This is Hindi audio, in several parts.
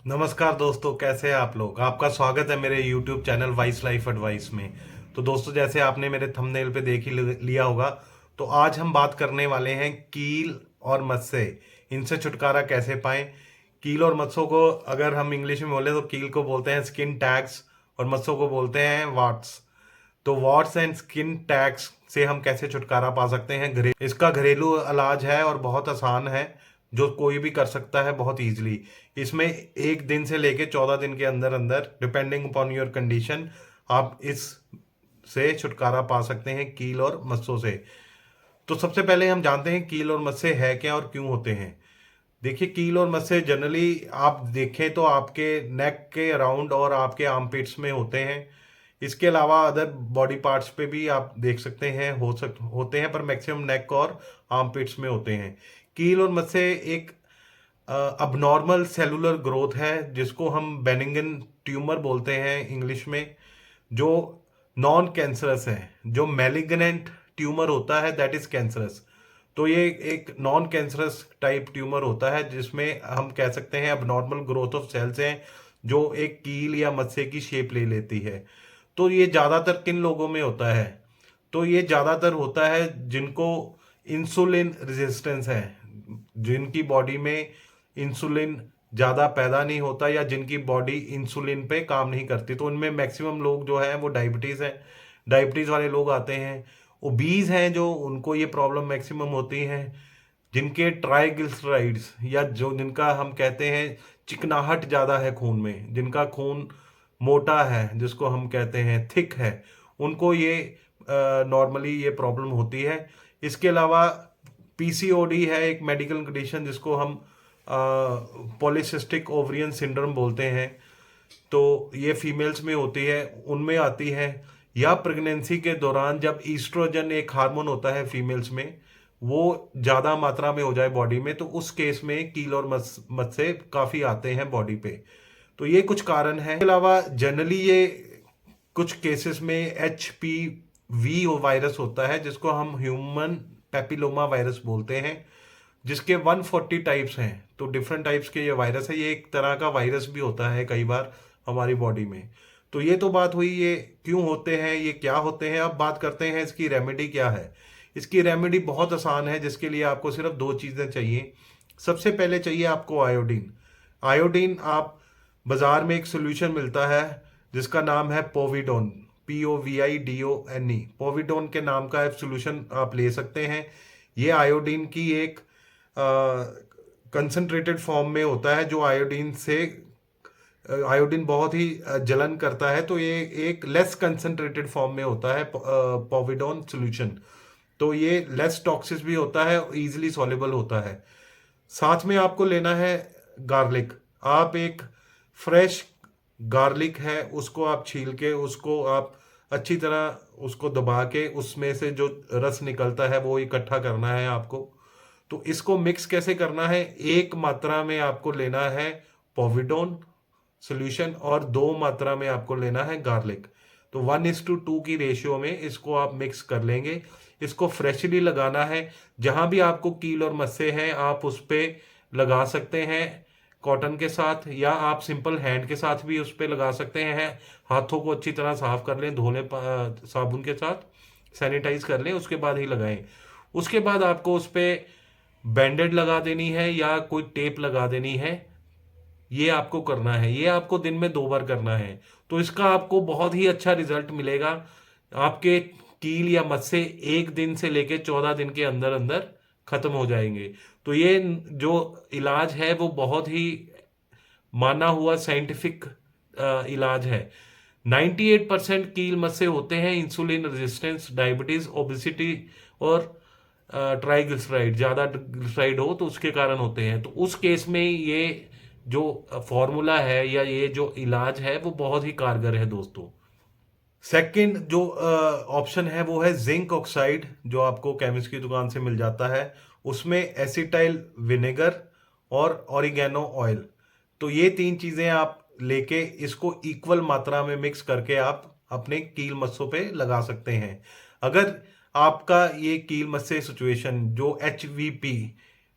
नमस्कार दोस्तों, कैसे हैं आप लोग। आपका स्वागत है मेरे YouTube channel vice life advice में। तो दोस्तों, जैसे आपने मेरे थंबनेल पे देख ही लिया होगा, तो आज हम बात करने वाले हैं कील और मस्से, इनसे छुटकारा कैसे पाएं। कील और मस्सों को अगर हम इंग्लिश में बोले तो कील को बोलते हैं स्किन टैग्स और मस्सों को बोलते हैं वार्ट्स। तो वॉट्स एंड स्किन टैग्स से हम कैसे छुटकारा पा सकते हैं। इसका घरेलू इलाज है और बहुत आसान है, जो कोई भी कर सकता है बहुत इजीली। इसमें 1 दिन से लेके 14 दिन के अंदर अंदर, डिपेंडिंग अपॉन योर कंडीशन, आप इस से छुटकारा पा सकते हैं कील और मस्सों से। तो सबसे पहले हम जानते हैं कील और मस्से है क्या और क्यों होते हैं। देखिए, कील और मस्से जनरली आप देखें तो आपके नेक के अराउंड और आपके आर्मपिट्स में होते हैं। इसके अलावा अदर बॉडी पार्ट्स पे भी आप देख सकते हैं, होते हैं, पर मैक्सिमम नेक और आर्मपिट्स में होते हैं। कील और मस्से एक अबनॉर्मल सेलुलर ग्रोथ है, जिसको हम बेनिंगन ट्यूमर बोलते हैं इंग्लिश में, जो नॉन कैंसरस है। जो मैलिग्नेंट ट्यूमर होता है दैट इज कैंसरस। तो ये एक नॉन कैंसरस टाइप ट्यूमर होता है, जिसमें हम कह सकते हैं अबनॉर्मल ग्रोथ ऑफ सेल्स हैं, जो एक कील या मस्से की शेप ले लेती है। तो ये ज़्यादातर किन लोगों में होता है? तो ये ज़्यादातर होता है जिनको इंसुलिन रेजिस्टेंस है, जिनकी बॉडी में इंसुलिन ज़्यादा पैदा नहीं होता या जिनकी बॉडी इंसुलिन पे काम नहीं करती। तो उनमें मैक्सिमम लोग जो है वो डायबिटीज़ है, डायबिटीज़ वाले लोग आते हैं। ओबीज हैं जो, उनको ये प्रॉब्लम मैक्सिमम होती है। जिनके ट्राइग्लिसराइड्स या जो जिनका हम कहते हैं चिकनाहट ज़्यादा है खून में, जिनका खून मोटा है, जिसको हम कहते हैं थिक है, उनको ये नॉर्मली ये प्रॉब्लम होती है। इसके अलावा पीसीओडी है एक मेडिकल कंडीशन, जिसको हम पॉलीसिस्टिक ओवरियन सिंड्रोम बोलते हैं। तो ये फीमेल्स में होती है, उनमें आती है। या प्रेगनेंसी के दौरान जब ईस्ट्रोजन एक हार्मोन होता है फीमेल्स में, वो ज़्यादा मात्रा में हो जाए बॉडी में, तो उस केस में कील और मस्से काफ़ी आते हैं बॉडी पे। तो ये कुछ कारण हैं। इसके अलावा जनरली ये कुछ केसेस में HPV वायरस होता है, जिसको हम ह्यूमन पेपिलोमा वायरस बोलते हैं, जिसके 140 टाइप्स हैं। तो डिफरेंट टाइप्स के ये वायरस है। ये एक तरह का वायरस भी होता है कई बार हमारी बॉडी में। तो ये तो बात हुई ये क्यों होते हैं, ये क्या होते हैं। अब बात करते हैं इसकी रेमेडी क्या है। इसकी रेमेडी बहुत आसान है, जिसके लिए आपको सिर्फ 2 चीज़ें चाहिए। सबसे पहले चाहिए आपको आयोडीन। आयोडीन आप बाजार में एक सोल्यूशन मिलता है जिसका नाम है पोविडोन, POVIDONE। पोविडोन के नाम का एक सोल्यूशन आप ले सकते हैं। ये आयोडीन की एक कंसंट्रेटेड फॉर्म में होता है, जो आयोडीन बहुत ही जलन करता है, तो ये एक लेस कंसंट्रेटेड फॉर्म में होता है पोविडोन सॉल्यूशन। तो ये लेस टॉक्सिक भी होता है, इजीली सॉल्युबल होता है। साथ में आपको लेना है गार्लिक। आप एक फ्रेश गार्लिक है, उसको आप छील के, उसको आप अच्छी तरह उसको दबा के, उसमें से जो रस निकलता है वो इकट्ठा करना है आपको। तो इसको मिक्स कैसे करना है, एक मात्रा में आपको लेना है पोविडोन सोल्यूशन और 2 मात्रा में आपको लेना है गार्लिक। तो 1:2 की रेशियो में इसको आप मिक्स कर लेंगे। इसको फ्रेशली लगाना है। जहां भी आपको कील और मस्से हैं, आप उस पर लगा सकते हैं कॉटन के साथ, या आप सिंपल हैंड के साथ भी उस पर लगा सकते हैं। हाथों को अच्छी तरह साफ कर लें, धो लें साबुन के साथ, सैनिटाइज कर लें, उसके बाद ही लगाएं। उसके बाद आपको उस पर बैंडेड लगा देनी है या कोई टेप लगा देनी है। ये आपको करना है, ये आपको दिन में 2 बार करना है। तो इसका आपको बहुत ही अच्छा रिजल्ट मिलेगा। आपके कील या मस्से 1 दिन से लेके 14 दिन के अंदर अंदर खत्म हो जाएंगे। तो ये जो इलाज है वो बहुत ही माना हुआ साइंटिफिक इलाज है। 98% कील मस्से होते हैं इंसुलिन रेजिस्टेंस, डायबिटीज, ओबिसिटी और ट्राइग्लिसराइड, ज़्यादा ग्लिसराइड हो तो उसके कारण होते हैं। तो उस केस में ये जो फॉर्मूला है या ये जो इलाज है वो बहुत ही कारगर है दोस्तों। सेकंड जो ऑप्शन है वो है जिंक ऑक्साइड, जो आपको केमिस्ट की दुकान से मिल जाता है। उसमें एसिटाइल विनेगर और ऑरिगेनो ऑयल। तो ये 3 चीज़ें आप लेके इसको इक्वल मात्रा में मिक्स करके आप अपने कील मस्सों पे लगा सकते हैं। अगर आपका ये कील मस्से सिचुएशन जो HVP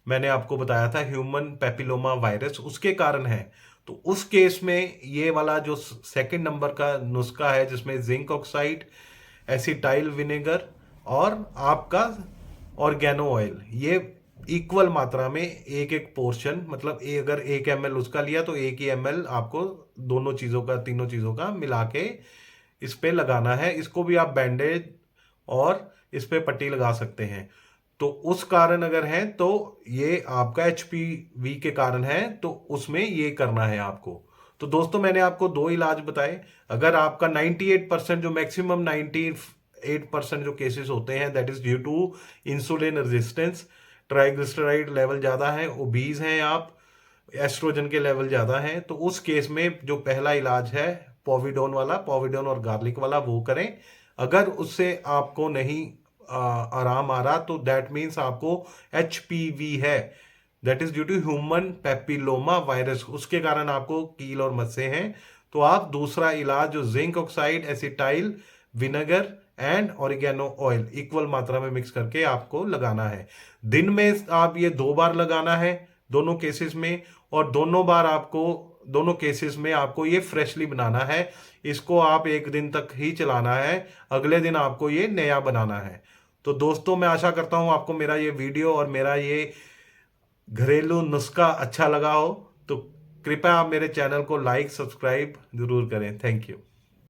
मैंने आपको बताया था, ह्यूमन पेपिलोमा वायरस, उसके कारण है, तो उस केस में ये वाला जो सेकंड नंबर का नुस्खा है, जिसमें जिंक ऑक्साइड, एसिटाइल विनेगर और आपका ऑर्गेनो ऑयल, ये इक्वल मात्रा में एक एक पोर्शन, मतलब अगर 1 ml उसका लिया तो 1 ही ml आपको दोनों चीज़ों का, तीनों चीज़ों का मिला के इस पे लगाना है। इसको भी आप बैंडेज और इस पे पट्टी लगा सकते हैं। तो उस कारण अगर है तो ये आपका HPV के कारण है, तो उसमें ये करना है आपको। तो दोस्तों मैंने आपको 2 इलाज बताए। अगर आपका 98% जो मैक्सिमम 98% जो केसेस होते हैं, that is due to insulin resistance, triglyceride level ज़्यादा है, ओबीज हैं आप, एस्ट्रोजन के लेवल ज़्यादा हैं, तो उस केस में जो पहला इलाज है पोविडोन वाला, पोविडोन और गार्लिक वाला, वो करें। अगर उससे आपको नहीं आराम आ रहा तो दैट मीन्स आपको HPV है, that is due to human papilloma virus, उसके कारण आपको कील और मस्से हैं। तो आप दूसरा इलाज जो zinc oxide, acetyl vinegar and oregano oil equal मात्रा में मिक्स करके आपको लगाना है। दिन में आप ये 2 बार लगाना है दोनों केसेस में, और दोनों केसेस में आपको ये फ्रेशली बनाना है। इसको आप 1 दिन तक ही चलाना है, अगले दिन आपको ये नया बनाना है। तो दोस्तों मैं आशा करता हूं आपको मेरा ये वीडियो और मेरा ये घरेलू नुस्खा अच्छा लगा हो। तो कृपया आप मेरे चैनल को लाइक सब्सक्राइब जरूर करें। Thank you.